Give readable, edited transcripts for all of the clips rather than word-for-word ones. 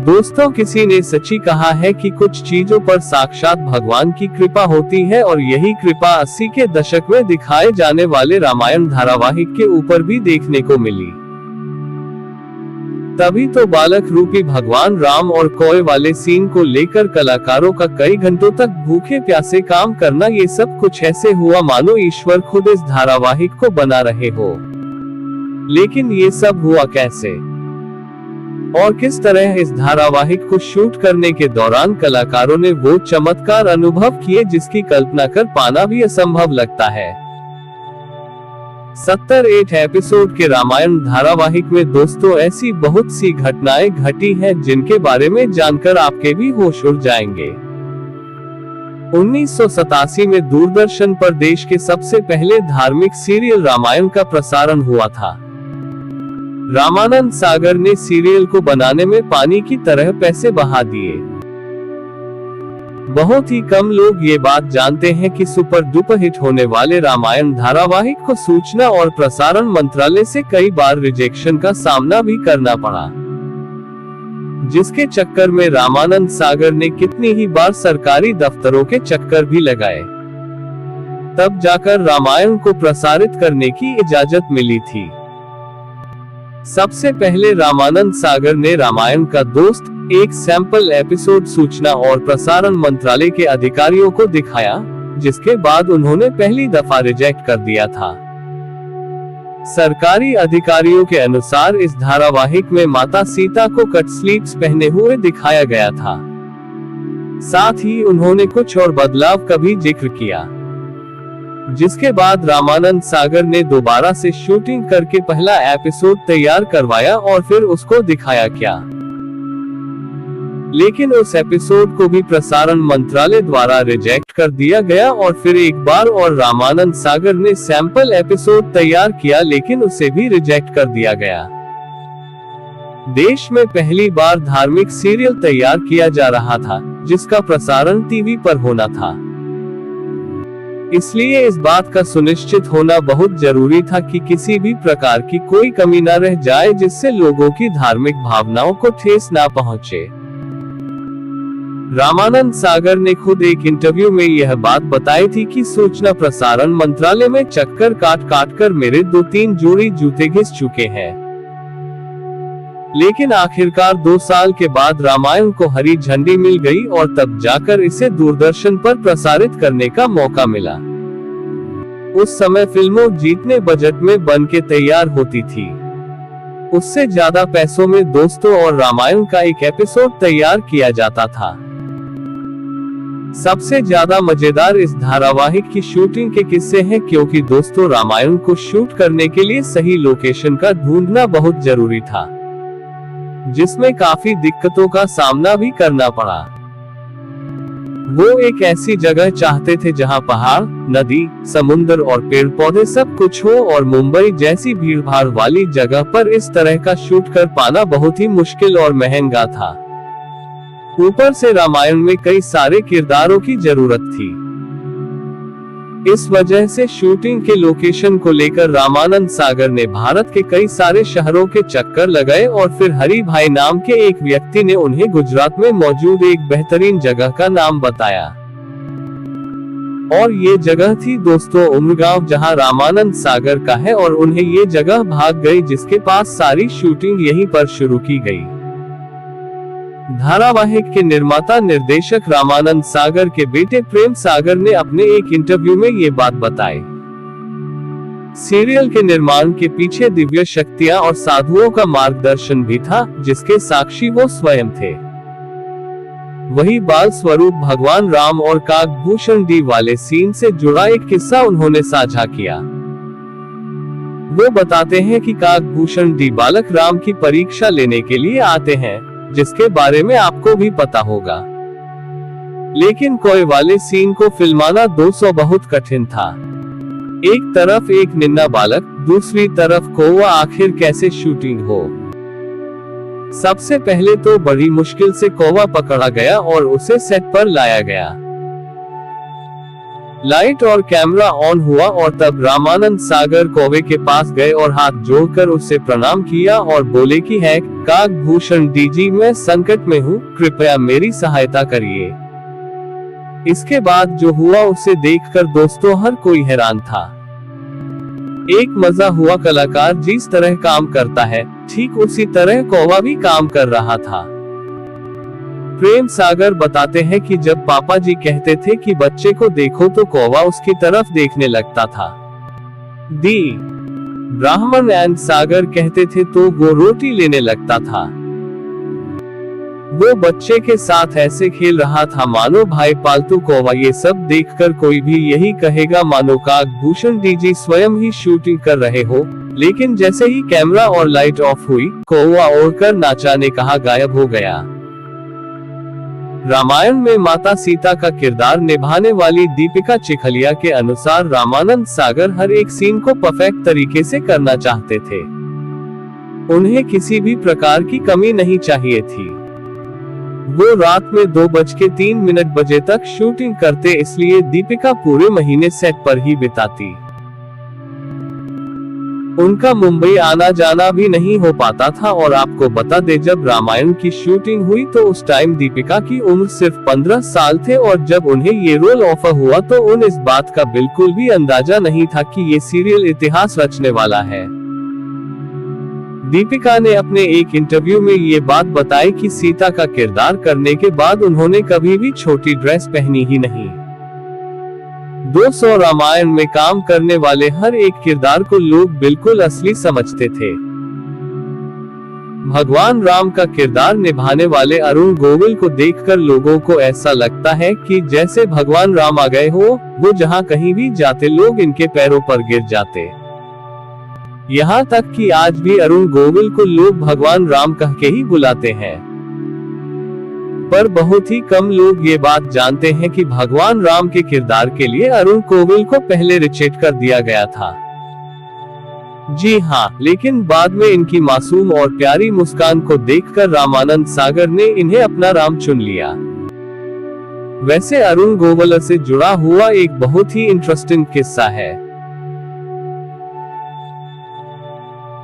दोस्तों, किसी ने सच्ची कहा है कि कुछ चीजों पर साक्षात भगवान की कृपा होती है और यही कृपा 80 के दशक में दिखाए जाने वाले रामायण धारावाहिक के ऊपर भी देखने को मिली। तभी तो बालक रूपी भगवान राम और कोए वाले सीन को लेकर कलाकारों का कई घंटों तक भूखे प्यासे काम करना, ये सब कुछ ऐसे हुआ मानो ईश्वर खुद इस धारावाहिक को बना रहे हो। लेकिन ये सब हुआ कैसे और किस तरह? इस धारावाहिक को शूट करने के दौरान कलाकारों ने वो चमत्कार अनुभव किए जिसकी कल्पना कर पाना भी असंभव लगता है। 78 एपिसोड के रामायण धारावाहिक में दोस्तों ऐसी बहुत सी घटनाएं घटी हैं जिनके बारे में जानकर आपके भी होश उड़ जाएंगे। 1987 में दूरदर्शन पर देश के सबसे पहले धार्मिक सीरियल रामायण का प्रसारण हुआ था। रामानंद सागर ने सीरियल को बनाने में पानी की तरह पैसे बहा दिए। बहुत ही कम लोग ये बात जानते हैं कि सुपर डुपर हिट होने वाले रामायण धारावाहिक को सूचना और प्रसारण मंत्रालय से कई बार रिजेक्शन का सामना भी करना पड़ा, जिसके चक्कर में रामानंद सागर ने कितनी ही बार सरकारी दफ्तरों के चक्कर भी लगाए, तब जाकर रामायण को प्रसारित करने की इजाजत मिली थी। सबसे पहले रामानंद सागर ने रामायण का दोस्त एक सैंपल एपिसोड सूचना और प्रसारण मंत्रालय के अधिकारियों को दिखाया, जिसके बाद उन्होंने पहली दफा रिजेक्ट कर दिया था। सरकारी अधिकारियों के अनुसार इस धारावाहिक में माता सीता को कट स्लीव्स पहने हुए दिखाया गया था। साथ ही उन्होंने कुछ और बदलाव का भी जिक्र किया, जिसके बाद रामानंद सागर ने दोबारा से शूटिंग करके पहला एपिसोड तैयार करवाया और फिर उसको दिखाया क्या। लेकिन उस एपिसोड को भी प्रसारण मंत्रालय द्वारा रिजेक्ट कर दिया गया और फिर एक बार और रामानंद सागर ने सैंपल एपिसोड तैयार किया, लेकिन उसे भी रिजेक्ट कर दिया गया। देश में पहली बार धार्मिक सीरियल तैयार किया जा रहा था, जिसका प्रसारण टीवी पर होना था। इसलिए इस बात का सुनिश्चित होना बहुत जरूरी था कि किसी भी प्रकार की कोई कमी न रह जाए जिससे लोगों की धार्मिक भावनाओं को ठेस ना पहुंचे। रामानंद सागर ने खुद एक इंटरव्यू में यह बात बताई थी कि सूचना प्रसारण मंत्रालय में चक्कर काट कर मेरे 2-3 जोड़ी जूते घिस चुके हैं, लेकिन आखिरकार 2 साल के बाद रामायण को हरी झंडी मिल गई और तब जाकर इसे दूरदर्शन पर प्रसारित करने का मौका मिला। उस समय फिल्मों जितने बजट में बन के तैयार होती थी, उससे ज्यादा पैसों में दोस्तों और रामायण का एक एपिसोड तैयार किया जाता था। सबसे ज्यादा मजेदार इस धारावाहिक की शूटिंग के किस्से हैं, क्योंकि दोस्तों रामायण को शूट करने के लिए सही लोकेशन का ढूंढना बहुत जरूरी था, जिसमें काफी दिक्कतों का सामना भी करना पड़ा। वो एक ऐसी जगह चाहते थे जहां पहाड़, नदी, समुद्र और पेड़ पौधे सब कुछ हो, और मुंबई जैसी भीड़भाड़ वाली जगह पर इस तरह का शूट कर पाना बहुत ही मुश्किल और महंगा था। ऊपर से रामायण में कई सारे किरदारों की जरूरत थी। इस वजह से शूटिंग के लोकेशन को लेकर रामानंद सागर ने भारत के कई सारे शहरों के चक्कर लगाए और फिर हरि भाई नाम के एक व्यक्ति ने उन्हें गुजरात में मौजूद एक बेहतरीन जगह का नाम बताया, और ये जगह थी दोस्तों उमरगांव, जहां रामानंद सागर का है, और उन्हें ये जगह भाग गई, जिसके पास सारी शूटिंग यहीं पर शुरू की गई। धारावाहिक के निर्माता निर्देशक रामानंद सागर के बेटे प्रेम सागर ने अपने एक इंटरव्यू में ये बात बताई। सीरियल के निर्माण के पीछे दिव्य शक्तियां और साधुओं का मार्गदर्शन भी था, जिसके साक्षी वो स्वयं थे। वही बाल स्वरूप भगवान राम और काकभूषण डी वाले सीन से जुड़ा एक किस्सा उन्होंने साझा किया। वो बताते हैं कि काकभूषण डी बालक राम की परीक्षा लेने के लिए आते हैं, जिसके बारे में आपको भी पता होगा, लेकिन कोए वाले सीन को फिल्माना 200 बहुत कठिन था। एक तरफ एक निन्ना बालक, दूसरी तरफ कौवा, आखिर कैसे शूटिंग हो? सबसे पहले तो बड़ी मुश्किल से कौवा पकड़ा गया और उसे सेट पर लाया गया, लाइट और कैमरा ऑन हुआ और तब रामानंद सागर कौवे के पास गए और हाथ जोड़कर उससे प्रणाम किया और बोले कि है काकभूषण डीजी, मैं संकट में हूँ, कृपया मेरी सहायता करिए। इसके बाद जो हुआ उसे देखकर दोस्तों हर कोई हैरान था। एक मजा हुआ कलाकार जिस तरह काम करता है, ठीक उसी तरह कौवा भी काम कर रहा था। प्रेम सागर बताते हैं कि जब पापा जी कहते थे कि बच्चे को देखो तो कौवा उसकी तरफ देखने लगता था। दी ब्राह्मण एंड सागर कहते थे तो वो रोटी लेने लगता था। वो बच्चे के साथ ऐसे खेल रहा था मानो भाई पालतू कौवा। ये सब देखकर कोई भी यही कहेगा मानो काकभूषण डीजी स्वयं ही शूटिंग कर रहे हो। लेकिन जैसे ही कैमरा और लाइट ऑफ हुई, कौवा उड़कर नाचा ने कहा गायब हो गया। रामायण में माता सीता का किरदार निभाने वाली दीपिका चिखलिया के अनुसार रामानंद सागर हर एक सीन को परफेक्ट तरीके से करना चाहते थे। उन्हें किसी भी प्रकार की कमी नहीं चाहिए थी। वो रात में 2:03 बजे तक शूटिंग करते, इसलिए दीपिका पूरे महीने सेट पर ही बिताती। उनका मुंबई आना जाना भी नहीं हो पाता था। और आपको बता दे, जब रामायण की शूटिंग हुई तो उस टाइम दीपिका की उम्र सिर्फ 15 साल थे और जब उन्हें ये रोल ऑफर हुआ तो उन्हें इस बात का बिल्कुल भी अंदाजा नहीं था कि ये सीरियल इतिहास रचने वाला है। दीपिका ने अपने एक इंटरव्यू में ये बात बताई कि सीता का किरदार करने के बाद उन्होंने कभी भी छोटी ड्रेस पहनी ही नहीं। 200 रामायण में काम करने वाले हर एक किरदार को लोग बिल्कुल असली समझते थे। भगवान राम का किरदार निभाने वाले अरुण गोविल को देखकर लोगों को ऐसा लगता है कि जैसे भगवान राम आ गए हो। वो जहां कहीं भी जाते लोग इनके पैरों पर गिर जाते। यहाँ तक कि आज भी अरुण गोविल को लोग भगवान राम कह के ही बुलाते हैं। पर बहुत ही कम लोग ये बात जानते हैं कि भगवान राम के किरदार के लिए अरुण गोविल को पहले रिजेक्ट कर दिया गया था। जी हाँ, लेकिन बाद में इनकी मासूम और प्यारी मुस्कान को देखकर रामानंद सागर ने इन्हें अपना राम चुन लिया। वैसे अरुण गोविल से जुड़ा हुआ एक बहुत ही इंटरेस्टिंग किस्सा है।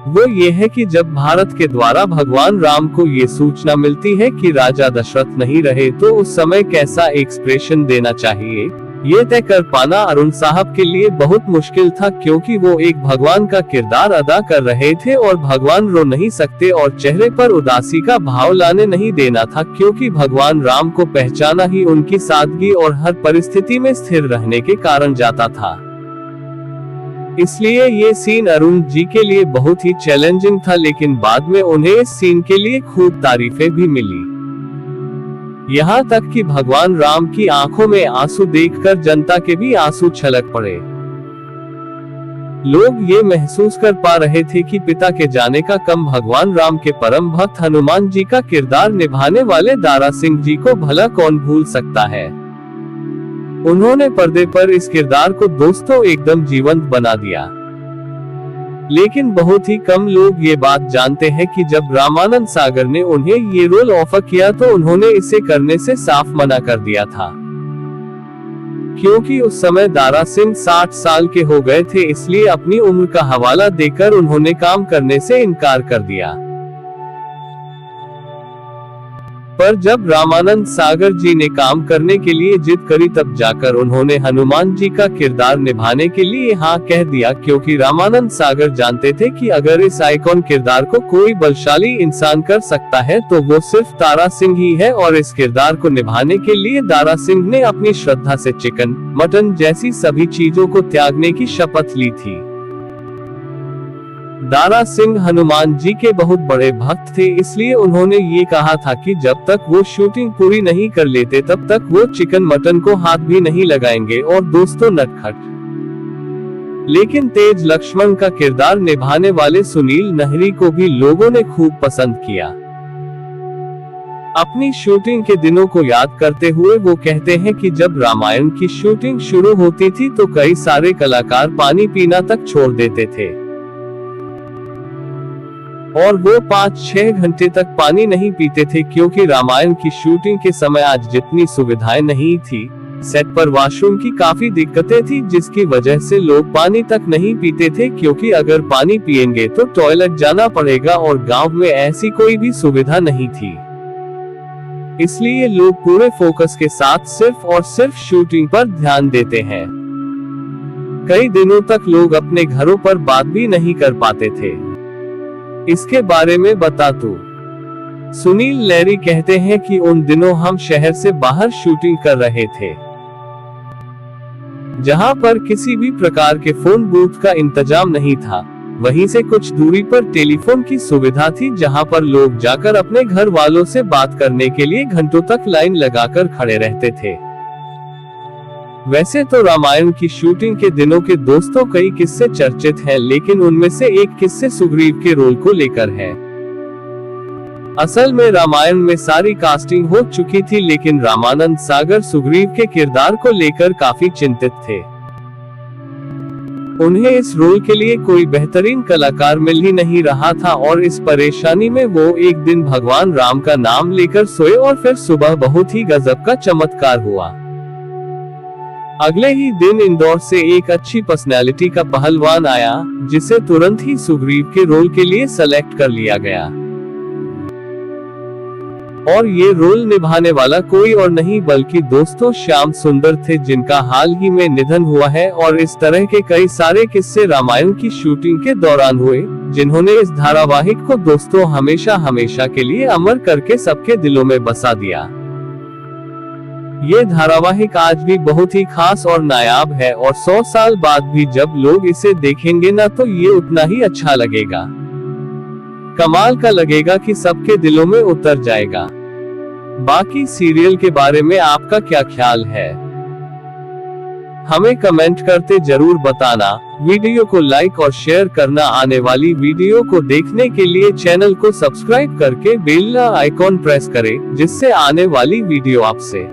वो ये है कि जब भारत के द्वारा भगवान राम को ये सूचना मिलती है कि राजा दशरथ नहीं रहे तो उस समय कैसा एक्सप्रेशन देना चाहिए, ये तय कर पाना अरुण साहब के लिए बहुत मुश्किल था, क्योंकि वो एक भगवान का किरदार अदा कर रहे थे और भगवान रो नहीं सकते और चेहरे पर उदासी का भाव लाने नहीं देना था, क्योंकि भगवान राम को पहचाना ही उनकी सादगी और हर परिस्थिति में स्थिर रहने के कारण जाता था। इसलिए ये सीन अरुण जी के लिए बहुत ही चैलेंजिंग था, लेकिन बाद में उन्हें इस सीन के लिए खूब तारीफें भी मिली। यहाँ तक कि भगवान राम की आंखों में आंसू देखकर जनता के भी आंसू छलक पड़े। लोग ये महसूस कर पा रहे थे कि पिता के जाने का कम भगवान राम के परम भक्त हनुमान जी का किरदार निभाने वाले दारा सिंह जी को भला कौन भूल सकता है। उन्होंने पर्दे पर इस किरदार को दोस्तों एकदम जीवंत बना दिया। लेकिन बहुत ही कम लोग ये बात जानते हैं कि जब रामानंद सागर ने उन्हें ये रोल ऑफर किया तो उन्होंने इसे करने से साफ मना कर दिया था, क्योंकि उस समय दारा सिंह 60 साल के हो गए थे। इसलिए अपनी उम्र का हवाला देकर उन्होंने काम करने से इनकार कर दिया। पर जब रामानंद सागर जी ने काम करने के लिए जिद करी तब जाकर उन्होंने हनुमान जी का किरदार निभाने के लिए हाँ कह दिया, क्योंकि रामानंद सागर जानते थे कि अगर इस आइकॉन किरदार को कोई बलशाली इंसान कर सकता है तो वो सिर्फ दारा सिंह ही है। और इस किरदार को निभाने के लिए दारा सिंह ने अपनी श्रद्धा से चिकन, मटन जैसी सभी चीजों को त्यागने की शपथ ली थी। दारा सिंह हनुमान जी के बहुत बड़े भक्त थे, इसलिए उन्होंने ये कहा था कि जब तक वो शूटिंग पूरी नहीं कर लेते तब तक वो चिकन मटन को हाथ भी नहीं लगाएंगे। और दोस्तों नटखट लेकिन तेज लक्ष्मण का किरदार निभाने वाले सुनील नहरी को भी लोगों ने खूब पसंद किया। अपनी शूटिंग के दिनों को याद करते हुए वो कहते हैं कि जब रामायण की शूटिंग शुरू होती थी तो कई सारे कलाकार पानी पीना तक छोड़ देते थे और वो 5-6 घंटे तक पानी नहीं पीते थे, क्योंकि रामायण की शूटिंग के समय आज जितनी सुविधाएं नहीं थी सेट पर वॉशरूम की काफी दिक्कतें थी, जिसकी वजह से लोग पानी तक नहीं पीते थे, क्योंकि अगर पानी पिएंगे तो टॉयलेट जाना पड़ेगा और गांव में ऐसी कोई भी सुविधा नहीं थी। इसलिए लोग पूरे फोकस के साथ सिर्फ और सिर्फ शूटिंग पर ध्यान देते हैं। कई दिनों तक लोग अपने घरों पर बात भी नहीं कर पाते थे। इसके बारे में बता दूं, सुनील लैरी कहते हैं कि उन दिनों हम शहर से बाहर शूटिंग कर रहे थे, जहां पर किसी भी प्रकार के फोन बूथ का इंतजाम नहीं था। वहीं से कुछ दूरी पर टेलीफोन की सुविधा थी, जहां पर लोग जाकर अपने घर वालों से बात करने के लिए घंटों तक लाइन लगाकर खड़े रहते थे। वैसे तो रामायण की शूटिंग के दिनों के दोस्तों कई किस्से चर्चित हैं, लेकिन उनमें से एक किस्से सुग्रीव के रोल को लेकर है। असल में रामायण में सारी कास्टिंग हो चुकी थी, लेकिन रामानंद सागर सुग्रीव के किरदार को लेकर काफी चिंतित थे। उन्हें इस रोल के लिए कोई बेहतरीन कलाकार मिल ही नहीं रहा था, और इस परेशानी में वो एक दिन भगवान राम का नाम लेकर सोए और फिर सुबह बहुत ही गजब का चमत्कार हुआ। अगले ही दिन इंदौर से एक अच्छी पर्सनैलिटी का पहलवान आया, जिसे तुरंत ही सुग्रीव के रोल के लिए सेलेक्ट कर लिया गया। और ये रोल निभाने वाला कोई और नहीं बल्कि दोस्तों श्याम सुंदर थे, जिनका हाल ही में निधन हुआ है। और इस तरह के कई सारे किस्से रामायण की शूटिंग के दौरान हुए, जिन्होंने इस धारावाहिक को दोस्तों हमेशा हमेशा के लिए अमर करके सबके दिलों में बसा दिया। ये धारावाहिक आज भी बहुत ही खास और नायाब है, और 100 साल बाद भी जब लोग इसे देखेंगे ना, तो ये उतना ही अच्छा लगेगा। कमाल का लगेगा कि सबके दिलों में उतर जाएगा। बाकी सीरियल के बारे में आपका क्या ख्याल है, हमें कमेंट करते जरूर बताना। वीडियो को लाइक और शेयर करना। आने वाली वीडियो को देखने के लिए चैनल को सब्सक्राइब करके बेल आइकॉन प्रेस करें, जिससे आने वाली वीडियो आपसे